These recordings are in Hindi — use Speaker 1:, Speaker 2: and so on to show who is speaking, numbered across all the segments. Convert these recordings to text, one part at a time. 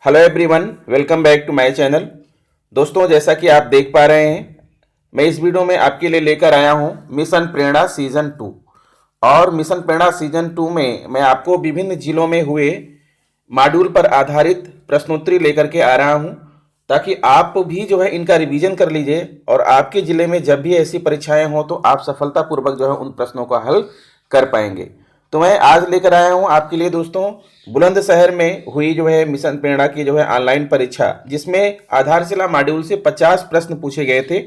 Speaker 1: Hello everyone, welcome back to my channel. दोस्तों, जैसा कि आप देख पा रहे हैं, मैं इस वीडियो में आपके लिए लेकर आया हूं मिशन प्रेरणा सीजन 2। और मिशन प्रेरणा सीजन 2 में मैं आपको विभिन्न जिलों में हुए मॉड्यूल पर आधारित प्रश्नोत्तरी लेकर के आ रहा हूं, ताकि आप भी जो है इनका रिवीजन कर लीजिए और आपके ज़िले में जब भी ऐसी परीक्षाएं हों तो आप सफलतापूर्वक जो है उन प्रश्नों का हल कर पाएंगे। तो मैं आज लेकर आया हूं आपके लिए दोस्तों बुलंदशहर में हुई जो है मिशन प्रेरणा की जो है ऑनलाइन परीक्षा, जिसमें आधारशिला मॉड्यूल से 50 प्रश्न पूछे गए थे।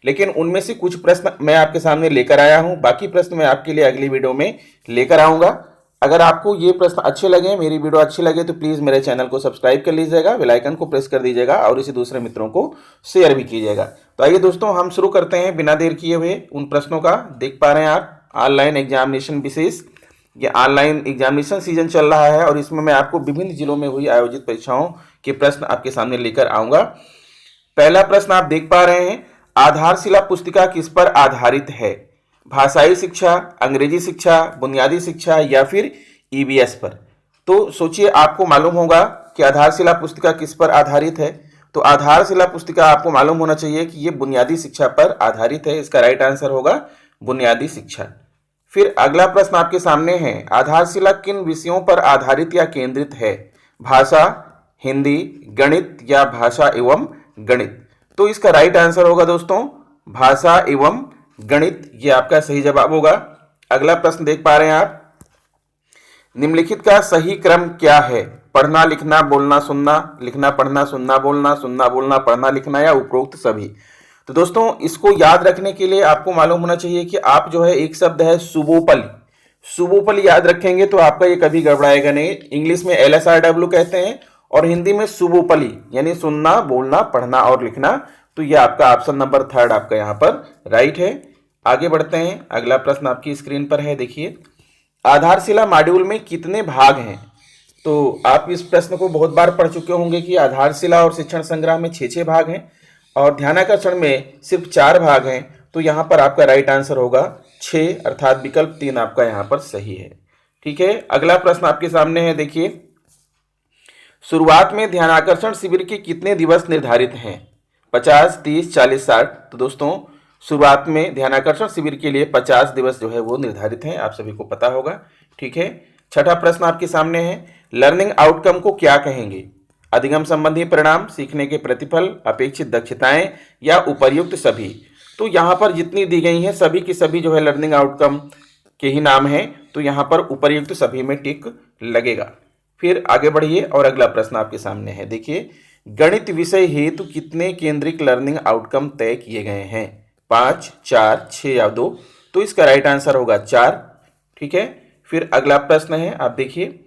Speaker 1: लेकिन उनमें से कुछ प्रश्न मैं आपके सामने लेकर आया हूं, बाकी प्रश्न मैं आपके लिए अगली वीडियो में लेकर आऊंगा। अगर आपको ये प्रश्न अच्छे लगे, मेरी वीडियो अच्छी लगे, तो प्लीज़ मेरे चैनल को सब्सक्राइब कर लीजिएगा, बेल आइकन को प्रेस कर दीजिएगा और इसे दूसरे मित्रों को शेयर भी कीजिएगा। तो आइए दोस्तों, हम शुरू करते हैं बिना देर किए हुए उन प्रश्नों का। देख पा रहे हैं आप, ऑनलाइन एग्जामिनेशन विशेष, ये ऑनलाइन एग्जामिनेशन सीजन चल रहा है और इसमें मैं आपको विभिन्न जिलों में हुई आयोजित परीक्षाओं के प्रश्न आपके सामने लेकर आऊंगा। पहला प्रश्न आप देख पा रहे हैं, आधारशिला पुस्तिका किस पर आधारित है? भाषाई शिक्षा, अंग्रेजी शिक्षा, बुनियादी शिक्षा या फिर ईवीएस पर? तो सोचिए, आपको मालूम होगा कि आधारशिला पुस्तिका किस पर आधारित है। तो आधारशिला पुस्तिका आपको मालूम होना चाहिए कि ये बुनियादी शिक्षा पर आधारित है। इसका राइट आंसर होगा बुनियादी शिक्षा। फिर अगला प्रश्न आपके सामने है, आधारशिला किन विषयों पर आधारित या केंद्रित है? भाषा, हिंदी, गणित या भाषा एवं गणित? तो इसका राइट आंसर होगा दोस्तों भाषा एवं गणित, ये आपका सही जवाब होगा। अगला प्रश्न देख पा रहे हैं आप, निम्नलिखित का सही क्रम क्या है? पढ़ना, लिखना, बोलना, सुनना, लिखना, पढ़ना, सुनना, बोलना, पढ़ना, लिखना या उपरोक्त सभी? तो दोस्तों, इसको याद रखने के लिए आपको मालूम होना चाहिए कि आप जो है एक शब्द है सुबोपली, सुबोपली याद रखेंगे तो आपका ये कभी गड़बड़ाएगा नहीं। इंग्लिश में LSRW कहते हैं और हिंदी में सुबोपली, यानी सुनना, बोलना, पढ़ना और लिखना। तो ये आपका ऑप्शन नंबर 3 आपका यहाँ पर राइट है। आगे बढ़ते हैं, अगला प्रश्न आपकी स्क्रीन पर है, देखिए। आधारशिला मॉड्यूल में कितने भाग हैं? तो आप इस प्रश्न को बहुत बार पढ़ चुके होंगे कि आधारशिला और शिक्षण संग्राम में 6 भाग हैं और ध्यानाकर्षण में सिर्फ 4 भाग हैं। तो यहाँ पर आपका राइट आंसर होगा 6, अर्थात विकल्प 3 आपका यहाँ पर सही है। ठीक है, अगला प्रश्न आपके सामने है, देखिए। शुरुआत में ध्यानाकर्षण शिविर के कितने दिवस निर्धारित हैं? 50, 30, 40, 60? तो दोस्तों, शुरुआत में ध्यानाकर्षण शिविर के लिए 50 दिवस जो है वो निर्धारित हैं, आप सभी को पता होगा। ठीक है, छठा प्रश्न आपके सामने है, लर्निंग आउटकम को क्या कहेंगे? अधिगम संबंधी परिणाम, सीखने के प्रतिफल, अपेक्षित दक्षताएं या उपर्युक्त सभी? तो यहाँ पर जितनी दी गई हैं सभी की सभी जो है लर्निंग आउटकम के ही नाम हैं, तो यहाँ पर उपर्युक्त सभी में टिक लगेगा। फिर आगे बढ़िए और अगला प्रश्न आपके सामने है, देखिए। गणित विषय हेतु कितने केंद्रित लर्निंग आउटकम तय किए गए हैं? 5, 4, 6 या 2? तो इसका राइट आंसर होगा 4। ठीक है, फिर अगला प्रश्न है, आप देखिए।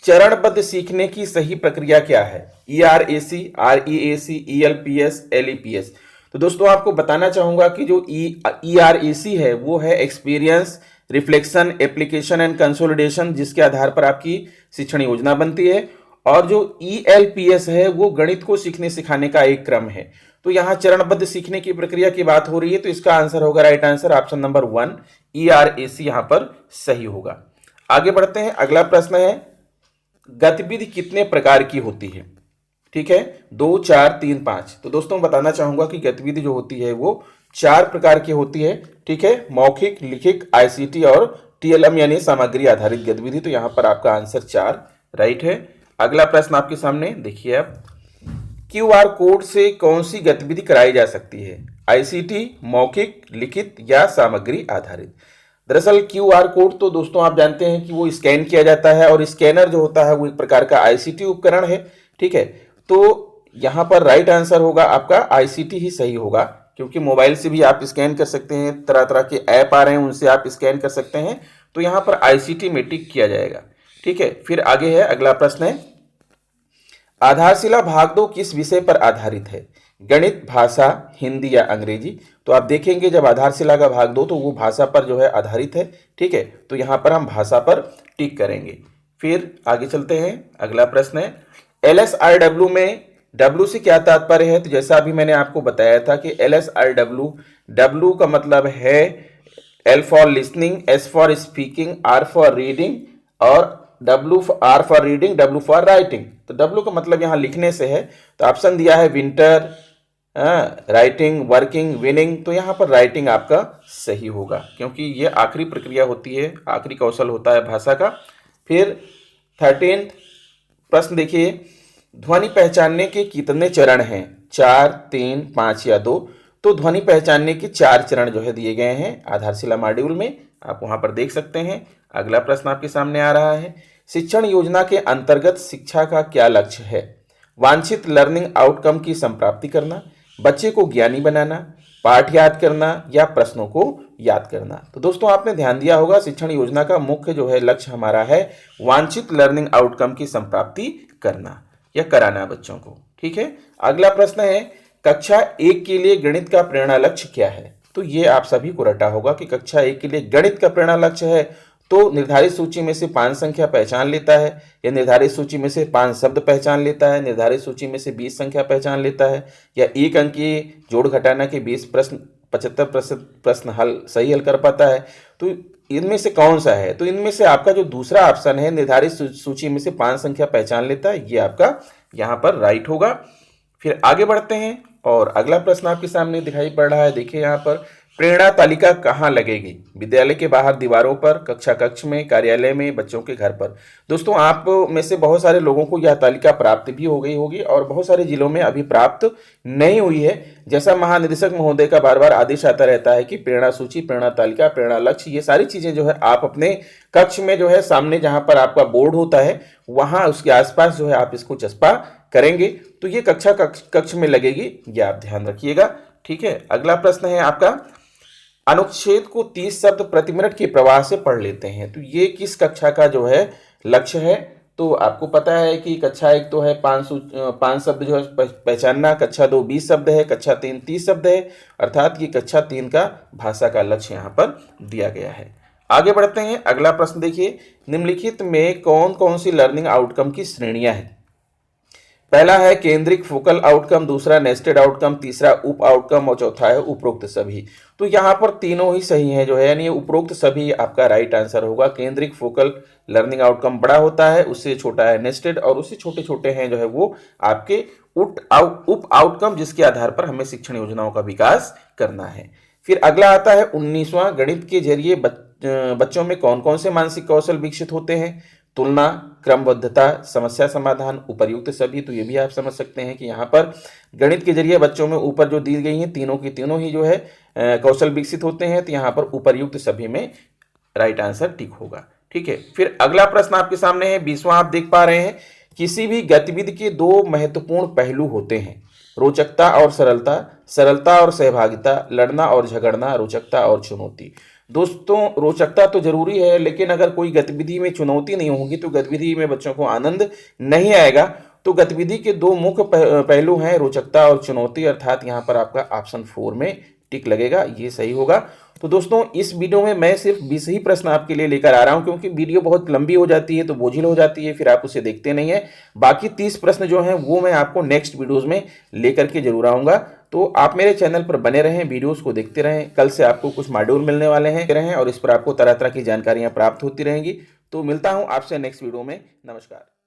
Speaker 1: चरणबद्ध सीखने की सही प्रक्रिया क्या है? ERAC, REAC, ELPS, LEPS? तो दोस्तों, आपको बताना चाहूंगा कि जो ERAC है वो है experience, reflection, application and consolidation, जिसके आधार पर आपकी शिक्षण योजना बनती है। और जो ELPS है वो गणित को सीखने सिखाने का एक क्रम है। तो यहाँ चरणबद्ध सीखने की प्रक्रिया की बात हो रही है, तो इसका आंसर होगा right answer option number 1, ERAC यहाँ पर सही होगा। आगे बढ़ते हैं, अगला प्रश्न है, गतिविधि कितने प्रकार की होती है? ठीक है, 2, 4, 3, 5? तो दोस्तों, बताना चाहूंगा कि गतिविधि जो होती है वो 4 प्रकार की होती है। ठीक है, मौखिक, लिखित, ICT और TLM यानी सामग्री आधारित गतिविधि। तो यहाँ पर आपका आंसर 4 राइट है। अगला प्रश्न आपके सामने, देखिए आप। QR कोड से कौन सी गतिविधि कराई जा सकती है? ICT, मौखिक, लिखित या सामग्री आधारित? दरअसल QR कोड तो दोस्तों आप जानते हैं कि वो स्कैन किया जाता है और स्कैनर जो होता है वो एक प्रकार का ICT उपकरण है। ठीक है, तो यहाँ पर राइट आंसर होगा आपका ICT ही सही होगा, क्योंकि मोबाइल से भी आप स्कैन कर सकते हैं, तरह तरह के ऐप आ रहे हैं उनसे आप स्कैन कर सकते हैं। तो यहाँ पर ICT में टिक किया जाएगा। ठीक है, फिर आगे है, अगला प्रश्न है, आधारशिला भाग 2 किस विषय पर आधारित है? गणित, भाषा, हिंदी या अंग्रेजी? तो आप देखेंगे जब आधारशिला का भाग 2 तो वो भाषा पर जो है आधारित है। ठीक है, तो यहाँ पर हम भाषा पर टिक करेंगे। फिर आगे चलते हैं, अगला प्रश्न है, LSRW में W से क्या तात्पर्य है? तो जैसा अभी मैंने आपको बताया था कि LSRW, W का मतलब है L for listening, S for speaking, R for reading और R for reading, W for writing. तो W का मतलब यहाँ लिखने से है, तो ऑप्शन दिया है विंटर, राइटिंग, वर्किंग, विनिंग। तो यहाँ पर राइटिंग आपका सही होगा, क्योंकि ये आखिरी प्रक्रिया होती है, आखिरी कौशल होता है भाषा का। फिर 13 प्रश्न देखिए, ध्वनि पहचानने के कितने चरण हैं? 4, 3, 5 या 2? तो ध्वनि पहचानने के 4 चरण जो है दिए गए हैं आधारशिला मॉड्यूल में, आप वहां पर देख सकते हैं। अगला प्रश्न आपके सामने आ रहा है, शिक्षण योजना के अंतर्गत शिक्षा का क्या लक्ष्य है? वांछित लर्निंग आउटकम की संप्राप्ति करना, बच्चे को ज्ञानी बनाना, पाठ याद करना या प्रश्नों को याद करना। तो दोस्तों आपने ध्यान दिया होगा, शिक्षण योजना का मुख्य जो है लक्ष्य हमारा है वांछित लर्निंग आउटकम की संप्राप्ति करना या कराना बच्चों को। ठीक है, अगला प्रश्न है, कक्षा 1 के लिए गणित का प्रेरणा लक्ष्य क्या है? तो ये आप सभी को रटा होगा कि कक्षा 1 के लिए गणित का प्रेरणा लक्ष्य है तो निर्धारित सूची में से 5 संख्या पहचान लेता है, या निर्धारित सूची में से 5 शब्द पहचान लेता है, निर्धारित सूची में से 20 संख्या पहचान लेता है, या 1 अंक के जोड़ घटाना के 20 प्रश्न 75% प्रश्न सही हल कर पाता है। तो इनमें से कौन सा है? तो इनमें से आपका जो दूसरा ऑप्शन है, निर्धारित सूची में से 5 संख्या पहचान लेता है, ये आपका यहाँ पर राइट होगा। फिर आगे बढ़ते हैं और अगला प्रश्न आपके सामने दिखाई पड़ रहा है। देखिए यहाँ पर, प्रेरणा तालिका कहाँ लगेगी? विद्यालय के बाहर दीवारों पर, कक्षा कक्ष में, कार्यालय में, बच्चों के घर पर। दोस्तों आप में से बहुत सारे लोगों को यह तालिका प्राप्त भी हो गई होगी और बहुत सारे जिलों में अभी प्राप्त नहीं हुई है। जैसा महानिदेशक महोदय का बार बार आदेश आता रहता है कि प्रेरणा सूची, प्रेरणा तालिका, प्रेरणा लक्ष्य, ये सारी चीजें जो है आप अपने कक्ष में जो है सामने जहां पर आपका बोर्ड होता है वहां उसके आसपास जो है आप इसको चस्पा करेंगे। तो ये कक्षा कक्ष में लगेगी, ये आप ध्यान रखिएगा। ठीक है, अगला प्रश्न है आपका, अनुच्छेद को 30 शब्द प्रति मिनट के प्रवाह से पढ़ लेते हैं। तो ये किस कक्षा का जो है लक्ष्य है? तो आपको पता है कि कक्षा 1 तो है 5 शब्द जो है पहचानना, कक्षा 2 20 शब्द है, कक्षा 3 30 शब्द है, अर्थात ये कक्षा 3 का भाषा का लक्ष्य यहाँ पर दिया गया है। आगे बढ़ते हैं, अगला प्रश्न देखिए, निम्नलिखित में कौन कौन सी लर्निंग आउटकम की श्रेणियां हैं? पहला है केंद्रिक फोकल आउटकम, दूसरा नेस्टेड आउटकम, तीसरा उप आउटकम और चौथा है उपरोक्त सभी। तो यहाँ पर तीनों ही सही है जो है, यानी उपरोक्त सभी आपका राइट आंसर होगा। केंद्रिक फोकल लर्निंग आउटकम बड़ा होता है, उससे छोटा है नेस्टेड, और उससे छोटे छोटे हैं जो है वो आपके उप आउटकम, जिसके आधार पर हमें शिक्षण योजनाओं का विकास करना है। फिर अगला आता है 19वां, गणित के जरिए बच्चों में कौन कौन से मानसिक कौशल विकसित होते हैं? तुलना, क्रमबद्धता, समस्या समाधान, उपर्युक्त सभी। तो ये भी आप समझ सकते हैं कि यहाँ पर गणित के जरिए बच्चों में ऊपर जो दी गई हैं तीनों की तीनों ही जो है कौशल विकसित होते हैं। तो यहाँ पर उपर्युक्त सभी में राइट आंसर टिक होगा। ठीक है, फिर अगला प्रश्न आपके सामने है 20वां, आप देख पा रहे हैं, किसी भी गतिविधि के 2 महत्वपूर्ण पहलू होते हैं, रोचकता और सरलता, सरलता और सहभागिता, लड़ना और झगड़ना, रोचकता और चुनौती। दोस्तों रोचकता तो जरूरी है, लेकिन अगर कोई गतिविधि में चुनौती नहीं होगी तो गतिविधि में बच्चों को आनंद नहीं आएगा। तो गतिविधि के 2 मुख्य पहलू हैं, रोचकता और चुनौती, अर्थात यहाँ पर आपका ऑप्शन 4 में टिक लगेगा, ये सही होगा। तो दोस्तों इस वीडियो में मैं सिर्फ 20 ही प्रश्न आपके लिए लेकर आ रहा हूं, क्योंकि वीडियो बहुत लंबी हो जाती है तो बोझिल हो जाती है, फिर आप उसे देखते नहीं है। बाकी 30 प्रश्न जो हैं वो मैं आपको नेक्स्ट वीडियोस में लेकर के जरूर आऊंगा। तो आप मेरे चैनल पर बने रहें, वीडियोस को देखते रहें। कल से आपको कुछ मॉड्यूल मिलने वाले हैं और इस पर आपको तरह तरह की जानकारियां प्राप्त होती रहेंगी। तो मिलता हूं आपसे नेक्स्ट वीडियो में। नमस्कार।